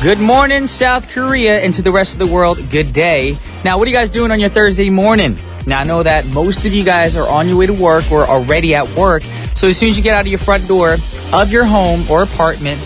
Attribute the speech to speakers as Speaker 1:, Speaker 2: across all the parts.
Speaker 1: Good morning, South Korea, and to the rest of the world, good day. Now, what are you guys doing on your Thursday morning? Now, I know that most of you guys are on your way to work or already at work. So as soon as you get out of your front door of your home or apartment,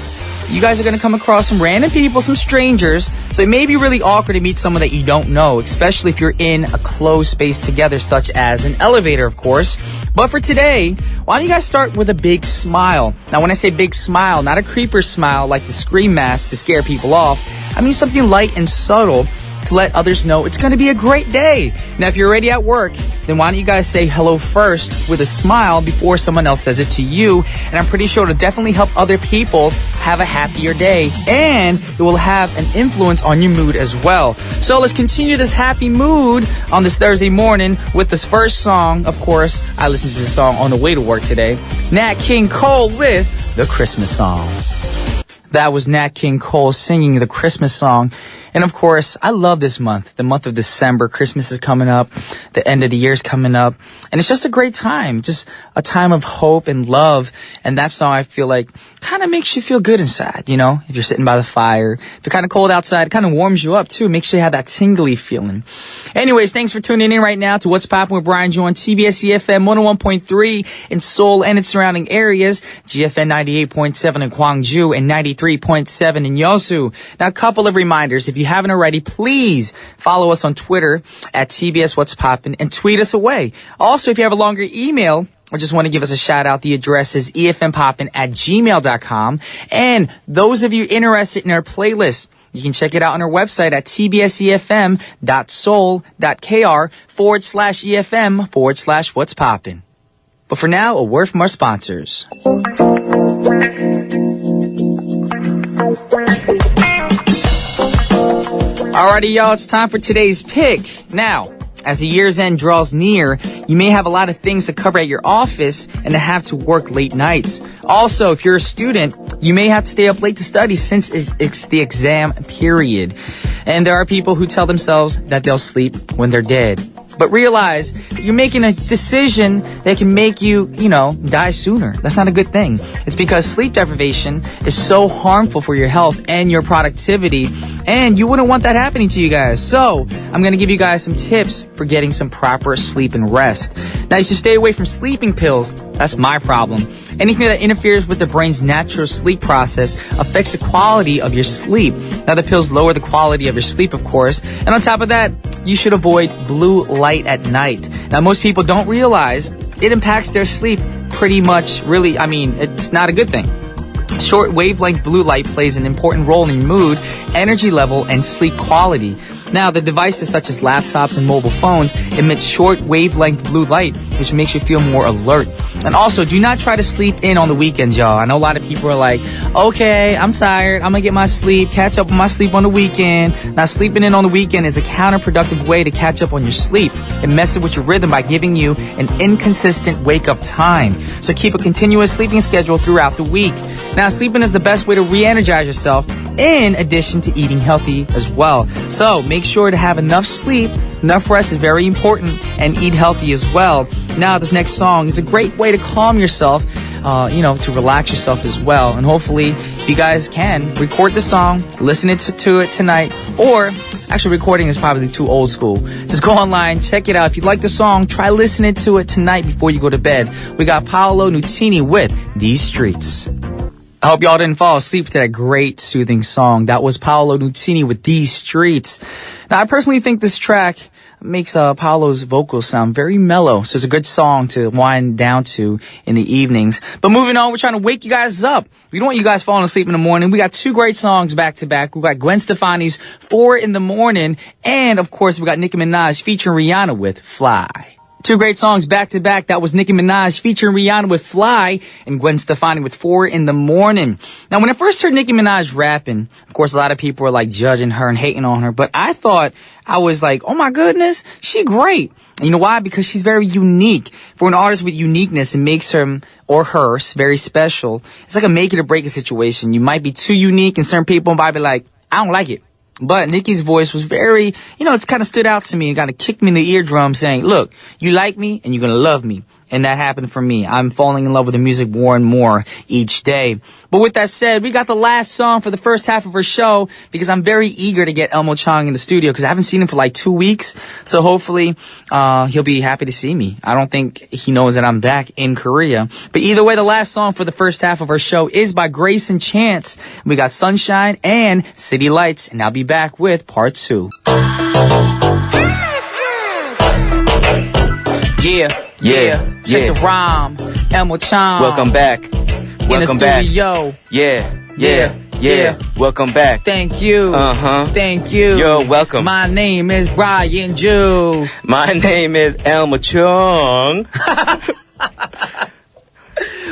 Speaker 1: you guys are going to come across some random people, some strangers. So it may be really awkward to meet someone that you don't know, especially if you're in a closed space together, such as an elevator, of course. But for today, why don't you guys start with a big smile? Now, when I say big smile, not a creeper smile like the Scream mask to scare people off. I mean something light and subtle to let others know it's going to be a great day. Now, if you're already at work, then why don't you guys say hello first with a smile before someone else says it to you? And I'm pretty sure it'll definitely help other people have a happier day, and it will have an influence on your mood as well. So let's continue this happy mood on this Thursday morning with this first song. Of course, I listened to this song on the way to work today. Nat King Cole with The Christmas Song. That was Nat King Cole singing the Christmas song. And of course, I love this month, the month of December. Christmas is coming up. The end of the year is coming up. And it's just a great time, just a time of hope and love. And that song, I feel like, kind of makes you feel good inside, you know, if you're sitting by the fire. If you're kind of cold outside, it kind of warms you up too. Makes you have that tingly feeling. Anyways, thanks for tuning in right now to What's Poppin' with Brian Joe on TBS EFM 101.3 in Seoul and its surrounding areas, GFN 98.7 in Gwangju and 93.7 in Yeosu. Now, a couple of reminders. If you haven't already, please follow us on Twitter at TBS What's Poppin' and tweet us away. Also, if you have a longer email or just want to give us a shout out, the address is efmpoppin@gmail.com. And those of you interested in our playlist, you can check it out on our website at tbsefm.soul.kr/EFM/What's Poppin'. But for now, a word from our sponsors. Alrighty, y'all, it's time for today's pick. Now, as the year's end draws near, you may have a lot of things to cover at your office and to have to work late nights. Also, if you're a student, you may have to stay up late to study since it's the exam period. And there are people who tell themselves that they'll sleep when they're dead. But realize that you're making a decision that can make you, die sooner. That's not a good thing. It's because sleep deprivation is so harmful for your health and your productivity, and you wouldn't want that happening to you guys. So, I'm going to give you guys some tips for getting some proper sleep and rest. Now, you should stay away from sleeping pills. That's my problem. Anything that interferes with the brain's natural sleep process affects the quality of your sleep. Now, the pills lower the quality of your sleep, of course. And on top of that, you should avoid blue light at night. Now, most people don't realize it impacts their sleep pretty much, really. I mean, it's not a good thing. Short wavelength blue light plays an important role in mood, energy level, and sleep quality. Now, the devices such as laptops and mobile phones emit short wavelength blue light, which makes you feel more alert. And also, do not try to sleep in on the weekends, y'all. I know a lot of people are like, okay, I'm tired, I'm gonna get my sleep, catch up on my sleep on the weekend. Now, sleeping in on the weekend is a counterproductive way to catch up on your sleep. It messes with your rhythm by giving you an inconsistent wake-up time. So keep a continuous sleeping schedule throughout the week. Now, sleeping is the best way to re-energize yourself, in addition to eating healthy as well. So make sure to have enough sleep. Enough rest is very important, and eat healthy as well. Now, this next song is a great way to calm yourself, to relax yourself as well. And hopefully, if you guys can, record the song, listen to it tonight, or actually recording is probably too old school. Just go online, check it out. If you like the song, try listening to it tonight before you go to bed. We got Paolo Nutini with These Streets. I hope y'all didn't fall asleep to that great soothing song. That was Paolo Nutini with These Streets. Now, I personally think this track makes Paolo's vocals sound very mellow. So it's a good song to wind down to in the evenings. But moving on, we're trying to wake you guys up. We don't want you guys falling asleep in the morning. We got two great songs back to back. We got Gwen Stefani's 4 in the Morning. And of course, we got Nicki Minaj featuring Rihanna with Fly. Two great songs back to back. That was Nicki Minaj featuring Rihanna with Fly and Gwen Stefani with 4 in the Morning. Now, when I first heard Nicki Minaj rapping, of course, a lot of people were like judging her and hating on her. But I was like, oh my goodness, she great. And you know why? Because she's very unique. For an artist with uniqueness, it makes her or her very special. It's like a make it or break it situation. You might be too unique and certain people might be like, I don't like it. But Nicki's voice was very, it's kind of stood out to me and kind of kicked me in the eardrum saying, look, you like me and you're going to love me. And that happened for me. I'm falling in love with the music more and more each day. But with that said, we got the last song for the first half of our show because I'm very eager to get Elmo Chong in the studio because I haven't seen him for like 2 weeks. So hopefully he'll be happy to see me. I don't think he knows that I'm back in Korea. But either way, the last song for the first half of our show is by Grace and Chance. We got Sunshine and City Lights. And I'll be back with part 2. Yeah. Check the rhyme. Elmo Chong.
Speaker 2: Welcome back.
Speaker 1: Welcome back. Studio.
Speaker 2: Yeah. Welcome back.
Speaker 1: Thank you. Thank you.
Speaker 2: You're welcome.
Speaker 1: My name is Brian Ju.
Speaker 2: My name is Elmo Chong.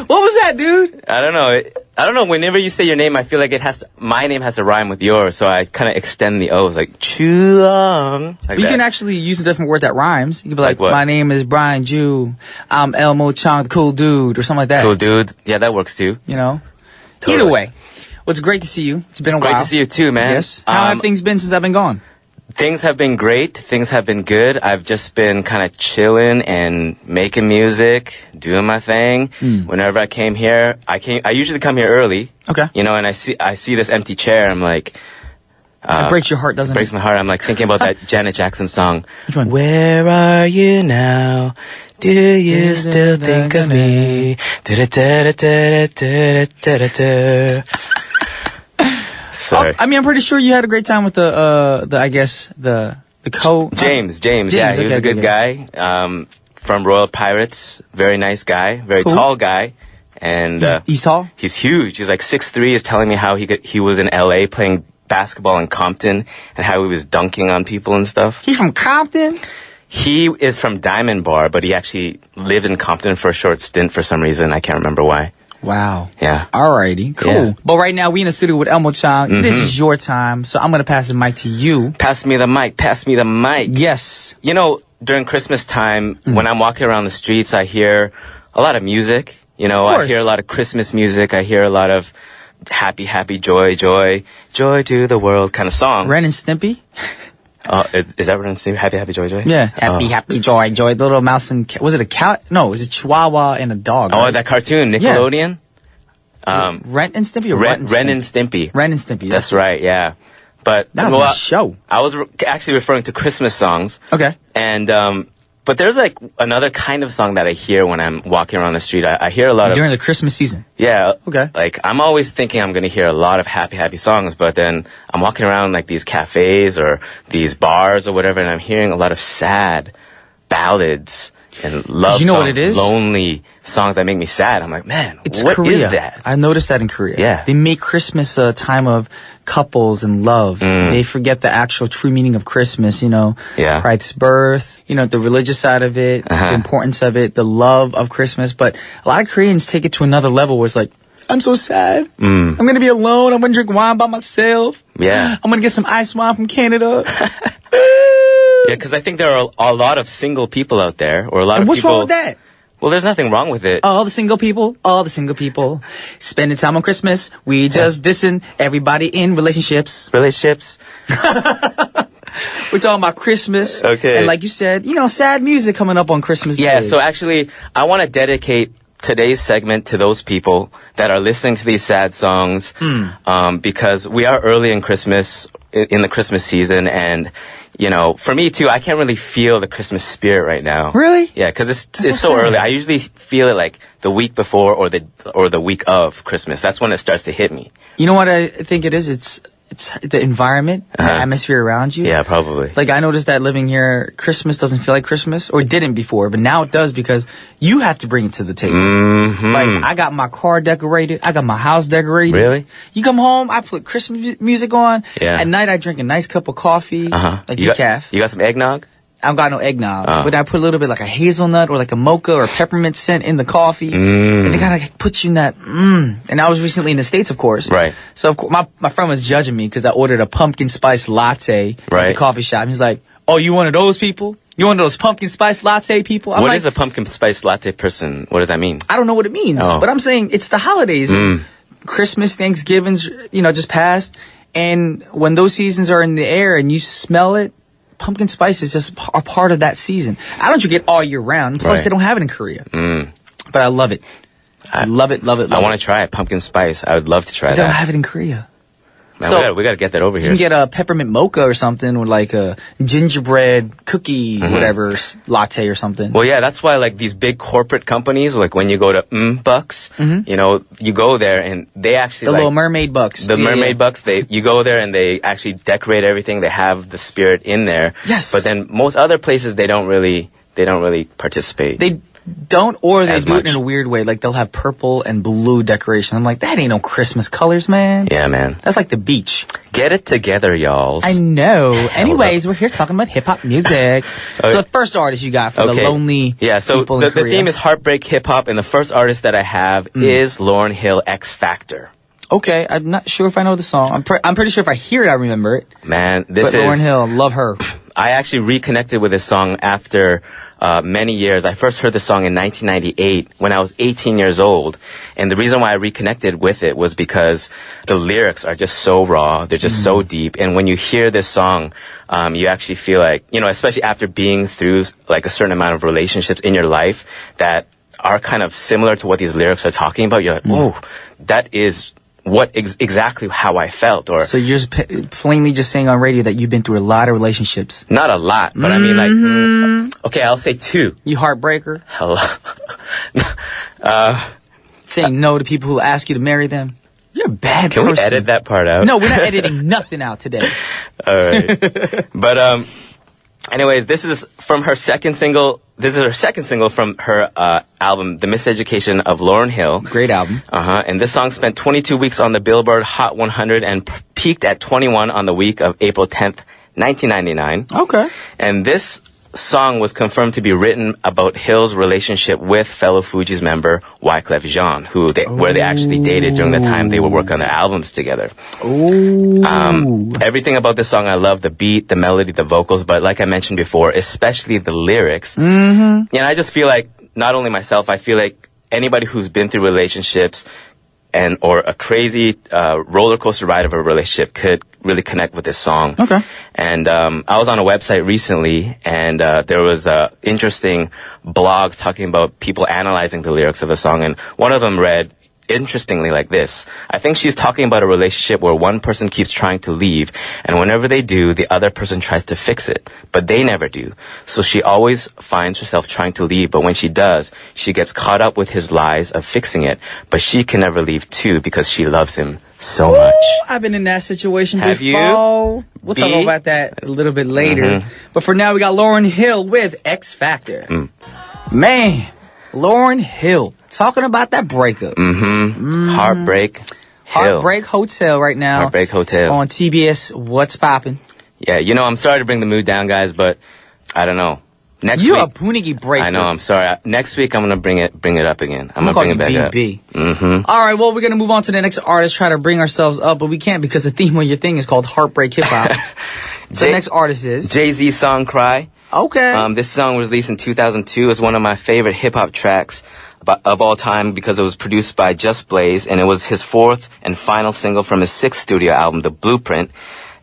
Speaker 1: What was that, dude?
Speaker 2: I don't know. Whenever you say your name, I feel like my name has to rhyme with yours, so I kind of extend the O's, like Chong. Like
Speaker 1: you
Speaker 2: that.
Speaker 1: can actually use a different word that rhymes. You can be like
Speaker 2: what?
Speaker 1: My name is Brian Ju. I'm Elmo Chong, the cool dude, or something like that.
Speaker 2: Cool dude. Yeah, that works too.
Speaker 1: You know?
Speaker 2: Totally.
Speaker 1: Either way. Well, it's great to see you. It's been a while.
Speaker 2: Great to see you too, man.
Speaker 1: Yes. How have things been since I've been gone?
Speaker 2: Things have been great. Things have been good. I've just been kind of chilling and making music, doing my thing. Whenever I came here, I usually come here early.
Speaker 1: Okay.
Speaker 2: You know, and I see this empty chair. I'm like,
Speaker 1: It breaks your heart, doesn't it?
Speaker 2: breaks my heart. I'm like thinking about that Janet Jackson song.
Speaker 1: Which one?
Speaker 2: Where are you now? Do you still think of me? Sorry.
Speaker 1: I mean, I'm pretty sure you had a great time with the
Speaker 2: James, yeah, he was a good guy. From Royal Pirates, very nice guy, very
Speaker 1: Cool.
Speaker 2: tall guy, and
Speaker 1: He's tall?
Speaker 2: he's huge. He's like 6'3". He's telling me how he was in LA playing basketball in Compton and how he was dunking on people and stuff.
Speaker 1: He's from Compton?
Speaker 2: He is from Diamond Bar, but he actually lived in Compton for a short stint for some reason. I can't remember why.
Speaker 1: Wow.
Speaker 2: Yeah.
Speaker 1: Alrighty, cool.
Speaker 2: Yeah.
Speaker 1: But right now, we in the studio with Elmo Chong. This is your time, so I'm going to pass the mic to you.
Speaker 2: Pass me the mic.
Speaker 1: Yes.
Speaker 2: You know, during Christmas time, when I'm walking around the streets, I hear a lot of music. You know,
Speaker 1: Of
Speaker 2: I
Speaker 1: course.
Speaker 2: hear a lot of Christmas music. I hear a lot of happy, happy, joy to the world kind of songs.
Speaker 1: Ren and Stimpy?
Speaker 2: Is that what I'm saying? Happy, happy, joy?
Speaker 1: Yeah. Happy, joy. The little mouse and cat. Was it a cat? No, it was a chihuahua and a dog.
Speaker 2: Oh,
Speaker 1: right?
Speaker 2: that cartoon, Nickelodeon?
Speaker 1: Ren and Stimpy or
Speaker 2: Ren and Stimpy.
Speaker 1: Ren and Stimpy.
Speaker 2: That's right, yeah. But
Speaker 1: That was my show.
Speaker 2: I was actually referring to Christmas songs.
Speaker 1: Okay.
Speaker 2: And, but there's like another kind of song that I hear when I'm walking around the street. I hear a lot of...
Speaker 1: During the Christmas season.
Speaker 2: Yeah.
Speaker 1: Okay.
Speaker 2: Like, I'm always thinking I'm going to hear a lot of happy, happy songs, but then I'm walking around like these cafes or these bars or whatever, and I'm hearing a lot of sad ballads and love
Speaker 1: You know
Speaker 2: songs,
Speaker 1: what it is?
Speaker 2: lonely songs that make me sad. I'm like, man,
Speaker 1: It's
Speaker 2: what
Speaker 1: Korea.
Speaker 2: is that?
Speaker 1: I noticed that in Korea.
Speaker 2: Yeah.
Speaker 1: They make Christmas a time of couples and love. They forget the actual true meaning of Christmas, you know.
Speaker 2: Yeah.
Speaker 1: Christ's birth, you know, the religious side of it, the importance of it, the love of Christmas. But a lot of Koreans take it to another level where it's like, I'm so sad. I'm going to be alone. I'm going to drink wine by myself.
Speaker 2: Yeah.
Speaker 1: I'm going to get some ice wine from Canada.
Speaker 2: Yeah, because I think there are a lot of single people out there, or a lot
Speaker 1: And
Speaker 2: of
Speaker 1: what's
Speaker 2: people...
Speaker 1: wrong with that?
Speaker 2: Well, there's nothing wrong with it.
Speaker 1: All the single people, spending time on Christmas. We just dissing everybody in relationships.
Speaker 2: Relationships.
Speaker 1: We're talking about Christmas.
Speaker 2: Okay.
Speaker 1: And like you said, you know, sad music coming up on Christmas Day.
Speaker 2: Yeah, so actually, I want to dedicate today's segment to those people that are listening to these sad songs, because we are early in Christmas, in the Christmas season, and you know, for me too, I can't really feel the Christmas spirit right now.
Speaker 1: Really?
Speaker 2: Yeah, because it's
Speaker 1: so
Speaker 2: so
Speaker 1: sad.
Speaker 2: early. I usually feel it like the week before or the week of Christmas. That's when it starts to hit me.
Speaker 1: You know what I think it is? It's the environment, the atmosphere around you.
Speaker 2: Yeah, probably.
Speaker 1: Like, I noticed that living here, Christmas doesn't feel like Christmas, or it didn't before, but now it does because you have to bring it to the table. Like, I got my car decorated. I got my house decorated.
Speaker 2: Really?
Speaker 1: You come home, I put Christmas music on.
Speaker 2: Yeah.
Speaker 1: At night, I drink a nice cup of coffee, like decaf.
Speaker 2: You got some eggnog?
Speaker 1: I don't got no eggnog, but I put a little bit like a hazelnut or like a mocha or peppermint scent in the coffee, and it kind of puts you in that And I was recently in the States, of course.
Speaker 2: Right.
Speaker 1: So of course, my friend was judging me because I ordered a pumpkin spice latte at the
Speaker 2: Right.
Speaker 1: coffee shop. He's like, "Oh, you one of those people? You one of those pumpkin spice latte people?" I'm
Speaker 2: What
Speaker 1: like,
Speaker 2: is a pumpkin spice latte person? What does that mean?
Speaker 1: I don't know what it means,
Speaker 2: Oh.
Speaker 1: but I'm saying it's the holidays. Christmas, Thanksgiving's, just passed, and when those seasons are in the air and you smell it. pumpkin spice is just a part of that season. I don't drink it all year round. Plus,
Speaker 2: Right.
Speaker 1: they don't have it in Korea. But I love it. I love it.
Speaker 2: I want to try it. Pumpkin spice. I would love to try
Speaker 1: They don't
Speaker 2: that.
Speaker 1: have it in Korea.
Speaker 2: Man,
Speaker 1: So-
Speaker 2: we got to get that over
Speaker 1: You
Speaker 2: here.
Speaker 1: can get a peppermint mocha or something, or like a gingerbread cookie, whatever, latte or something.
Speaker 2: Well, yeah, that's why like these big corporate companies, like when you go to Bucks, you know, you go there and they actually
Speaker 1: The
Speaker 2: like,
Speaker 1: Little Mermaid bucks.
Speaker 2: the
Speaker 1: Yeah,
Speaker 2: mermaid
Speaker 1: yeah.
Speaker 2: bucks, you go there and they actually decorate everything. They have the spirit in there.
Speaker 1: Yes.
Speaker 2: But then most other places they don't really participate.
Speaker 1: They don't, or they
Speaker 2: As
Speaker 1: do
Speaker 2: much.
Speaker 1: it in a weird way. Like they'll have purple and blue decoration. I'm like, that ain't no Christmas colors, man.
Speaker 2: Yeah, man.
Speaker 1: That's like the beach.
Speaker 2: Get it together, y'all.
Speaker 1: I know. Anyways, we're here talking about hip hop music. So the first artist you got for the lonely people
Speaker 2: the
Speaker 1: in Korea.
Speaker 2: theme is heartbreak hip hop, and the first artist that I have is Lauryn Hill, X Factor.
Speaker 1: Okay, I'm not sure if I know the song. I'm pretty sure if I hear it, I remember it.
Speaker 2: Man, this
Speaker 1: But Lauryn
Speaker 2: is.
Speaker 1: Hill, love her.
Speaker 2: I actually reconnected with this song after many years. I first heard the song in 1998 when I was 18 years old. And the reason why I reconnected with it was because the lyrics are just so raw. They're just so deep. And when you hear this song, you actually feel like, you know, especially after being through like a certain amount of relationships in your life that are kind of similar to what these lyrics are talking about, you're like, whoa, that is exactly how I felt. Or
Speaker 1: So you're just plainly just saying on radio that you've been through a lot of relationships.
Speaker 2: not a lot, but I mean like, okay, I'll say two.
Speaker 1: You heartbreaker,
Speaker 2: Hello.
Speaker 1: saying no to people who ask you to marry them. You're a bad
Speaker 2: Can
Speaker 1: person.
Speaker 2: we edit that part out?
Speaker 1: No, we're not editing nothing out today.
Speaker 2: All right. But anyways, this is from her second single. This is her second single from her album, The Miseducation of Lauryn Hill.
Speaker 1: Great album.
Speaker 2: And this song spent 22 weeks on the Billboard Hot 100 and peaked at 21 on the week of April 10th, 1999.
Speaker 1: Okay.
Speaker 2: And this song was confirmed to be written about Hill's relationship with fellow Fugees member Wyclef Jean, where they actually dated during the time they were working on their albums together. Everything about this song I love, the beat, the melody, the vocals, but like I mentioned before, especially the lyrics. And I just feel like, not only myself, I feel like anybody who's been through relationships or a crazy roller coaster ride of a relationship could really connect with this song.
Speaker 1: Okay.
Speaker 2: And I was on a website recently, and there was interesting blogs talking about people analyzing the lyrics of the song, and one of them read, interestingly, like this: I think she's talking about a relationship where one person keeps trying to leave, and whenever they do, the other person tries to fix it, but they never do. So she always finds herself trying to leave, but when she does, she gets caught up with his lies of fixing it, but she can never leave too because she loves him so much.
Speaker 1: I've been in that situation
Speaker 2: Have
Speaker 1: before.
Speaker 2: you?
Speaker 1: We'll talk
Speaker 2: B?
Speaker 1: about that a little bit later. But for now, we got Lauryn Hill with X Factor. Man, Lauryn Hill talking about that breakup.
Speaker 2: Heartbreak Hill.
Speaker 1: Heartbreak Hotel right now.
Speaker 2: Heartbreak Hotel.
Speaker 1: On TBS. What's poppin'?
Speaker 2: Yeah, you know, I'm sorry to bring the mood down, guys, but I don't know. Next
Speaker 1: You
Speaker 2: week,
Speaker 1: a punigi breaker.
Speaker 2: I know, I'm sorry. Next week, I'm gonna bring it up again. I'm gonna
Speaker 1: call
Speaker 2: bring
Speaker 1: you
Speaker 2: it back
Speaker 1: BB.
Speaker 2: up.
Speaker 1: All right, well, we're going to move on to the next artist, try to bring ourselves up, but we can't because the theme of your thing is called Heartbreak Hip Hop. The next artist is...
Speaker 2: Jay-Z song Cry.
Speaker 1: Okay.
Speaker 2: This song was released in 2002. It's one of my favorite hip hop tracks of all time because it was produced by Just Blaze, and it was his fourth and final single from his sixth studio album, The Blueprint.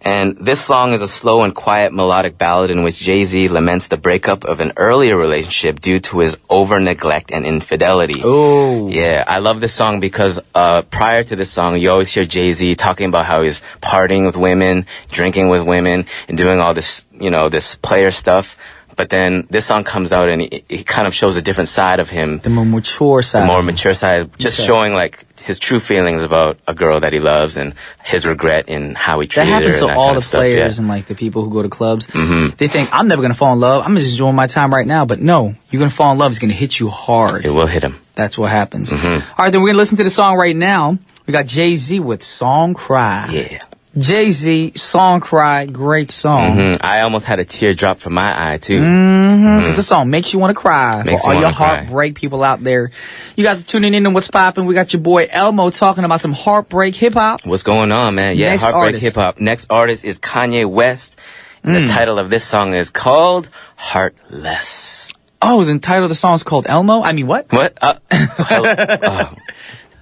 Speaker 2: And this song is a slow and quiet melodic ballad in which Jay-Z laments the breakup of an earlier relationship due to his over-neglect and infidelity.
Speaker 1: Oh.
Speaker 2: Yeah, I love this song because prior to this song, you always hear Jay-Z talking about how he's partying with women, drinking with women, and doing all this, you know, this player stuff. But then this song comes out and he kind of shows a different side of him.
Speaker 1: The more mature side.
Speaker 2: The more mature side, just showing like his true feelings about a girl that he loves and his regret in how he
Speaker 1: That
Speaker 2: treated her.
Speaker 1: happens to
Speaker 2: and that
Speaker 1: all
Speaker 2: kind
Speaker 1: the
Speaker 2: of stuff,
Speaker 1: players
Speaker 2: yeah.
Speaker 1: and like the people who go to clubs. They think, I'm never going to fall in love. I'm just enjoying my time right now. But no, you're going to fall in love. It's going to hit you hard.
Speaker 2: It will hit him.
Speaker 1: That's what happens. All right, then we're going to listen to the song right now. We got Jay-Z with Song Cry.
Speaker 2: Yeah.
Speaker 1: Jay-Z, Song Cry, great song.
Speaker 2: I almost had a tear drop from my eye too.
Speaker 1: The song makes you want to cry.
Speaker 2: Makes
Speaker 1: For all
Speaker 2: you
Speaker 1: your
Speaker 2: wanna cry.
Speaker 1: heartbreak people out there. You guys are tuning in to What's Poppin'. We got your boy Elmo talking about some heartbreak hip-hop.
Speaker 2: What's going on, man? Yeah,
Speaker 1: Next
Speaker 2: heartbreak
Speaker 1: artist.
Speaker 2: hip hop. Next artist is Kanye West. And the title of this song is called Heartless.
Speaker 1: Oh, the title of the song is called Elmo? I mean, what?
Speaker 2: What?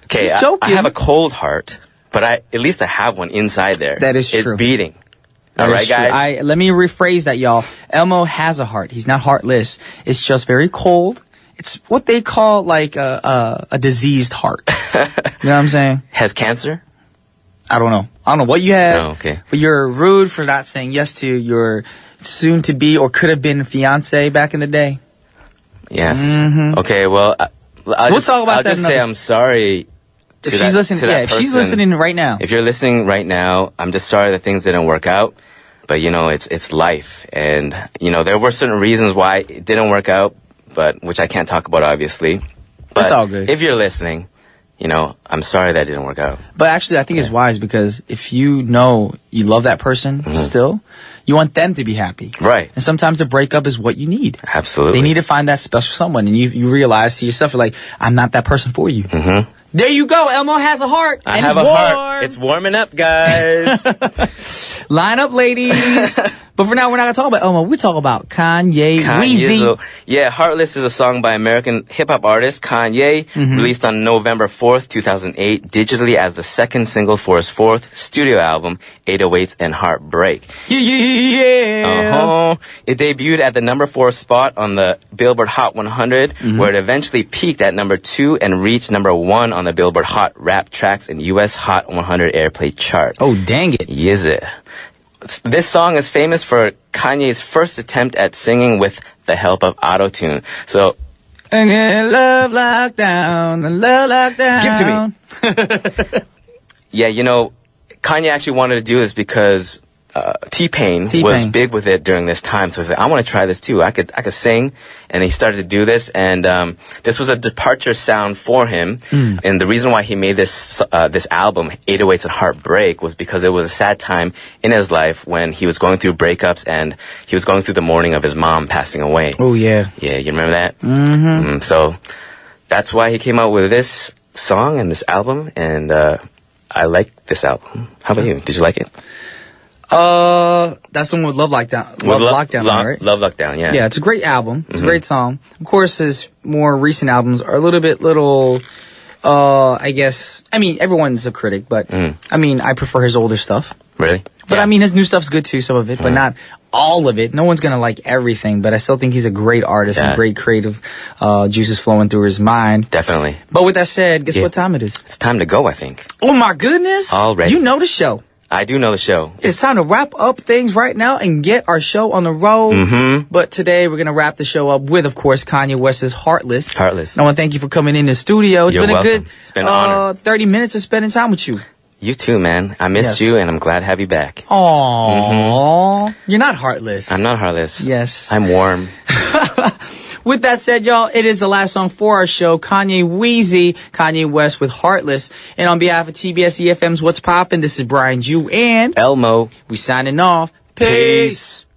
Speaker 2: Okay,
Speaker 1: He's joking.
Speaker 2: I have a cold heart, but at least I have one inside there.
Speaker 1: That is
Speaker 2: It's
Speaker 1: true.
Speaker 2: beating. All right, guys.
Speaker 1: Let me rephrase that, y'all. Elmo has a heart. He's not heartless. It's just very cold. It's what they call like a diseased heart. You know what I'm saying?
Speaker 2: Has cancer?
Speaker 1: I don't know what you have.
Speaker 2: Oh, okay.
Speaker 1: But you're rude for not saying yes to your soon-to-be or could-have-been fiance back in the day.
Speaker 2: Yes. Okay, well,
Speaker 1: We'll talk about
Speaker 2: I'll
Speaker 1: that
Speaker 2: just say I'm sorry to
Speaker 1: If she's listening, if she's listening right now.
Speaker 2: If you're listening right now, I'm just sorry that things didn't work out. But, you know, it's life. And, you know, there were certain reasons why it didn't work out, but which I can't talk about, obviously. But
Speaker 1: it's all good.
Speaker 2: If you're listening, you know, I'm sorry that didn't work out.
Speaker 1: But actually, I think it's wise because if you know you love that person still, you want them to be happy.
Speaker 2: Right.
Speaker 1: And sometimes a breakup is what you need.
Speaker 2: Absolutely.
Speaker 1: They need to find that special someone. And you realize to yourself, you're like, I'm not that person for you.
Speaker 2: Mm-hmm.
Speaker 1: There you go. Elmo has a heart.
Speaker 2: I
Speaker 1: and
Speaker 2: have
Speaker 1: it's
Speaker 2: a
Speaker 1: warm.
Speaker 2: heart. It's warming up, guys.
Speaker 1: Line up, ladies. But for now, we're not going to talk about Elmo. We're talking about Kanye Weezy.
Speaker 2: Yeah, Heartless is a song by American hip-hop artist Kanye, released on November 4th, 2008, digitally as the second single for his fourth studio album, 808s and Heartbreak.
Speaker 1: Yeah.
Speaker 2: It debuted at the number 4 spot on the Billboard Hot 100, where it eventually peaked at number 2 and reached number 1 on the Billboard Hot Rap Tracks and US Hot 100 Airplay chart.
Speaker 1: Oh, dang it.
Speaker 2: Yes, it. This song is famous for Kanye's first attempt at singing with the help of autotune. So,
Speaker 1: love lockdown, love lockdown.
Speaker 2: Give to me. Yeah, you know, Kanye actually wanted to do this because T-Pain was big with it during this time. So he said, I want to try this too. I could sing. And he started to do this. And this was a departure sound for him. And the reason why he made this album, 808s and Heartbreak, was because it was a sad time in his life when he was going through breakups and he was going through the mourning of his mom passing away.
Speaker 1: Oh, yeah.
Speaker 2: Yeah, you remember that? So that's why he came out with this song and this album. And I like this album. How about you? Did you like it?
Speaker 1: That's the one with Love Lockdown. Love Lockdown, right?
Speaker 2: Love Lockdown, yeah.
Speaker 1: Yeah, it's a great album. It's a great song. Of course, his more recent albums are a little, I guess, I mean, everyone's a critic, but, I mean, I prefer his older stuff.
Speaker 2: Really?
Speaker 1: But
Speaker 2: yeah.
Speaker 1: I mean, his new stuff's good too, some of it, but not all of it. No one's gonna like everything, but I still think he's a great artist and great creative, juices flowing through his mind.
Speaker 2: Definitely.
Speaker 1: But with that said, guess what time it is?
Speaker 2: It's time to go, I think.
Speaker 1: Oh my goodness!
Speaker 2: Already.
Speaker 1: You know the show.
Speaker 2: I do know the show.
Speaker 1: It's time to wrap up things right now and get our show on the road. But today we're going to wrap the show up with, of course, Kanye West's Heartless.
Speaker 2: Heartless.
Speaker 1: I want to thank you for coming in the studio.
Speaker 2: You're
Speaker 1: been
Speaker 2: welcome.
Speaker 1: a good
Speaker 2: It's been an honor.
Speaker 1: 30 minutes of spending time with you.
Speaker 2: You too, man. I missed you, and I'm glad to have you back.
Speaker 1: Aww. You're not heartless.
Speaker 2: I'm not heartless.
Speaker 1: Yes.
Speaker 2: I'm warm.
Speaker 1: With that said, y'all, it is the last song for our show. Kanye West with Heartless. And on behalf of TBS EFM's What's Poppin', this is Brian Jew and
Speaker 2: Elmo.
Speaker 1: we signing off.
Speaker 2: Peace.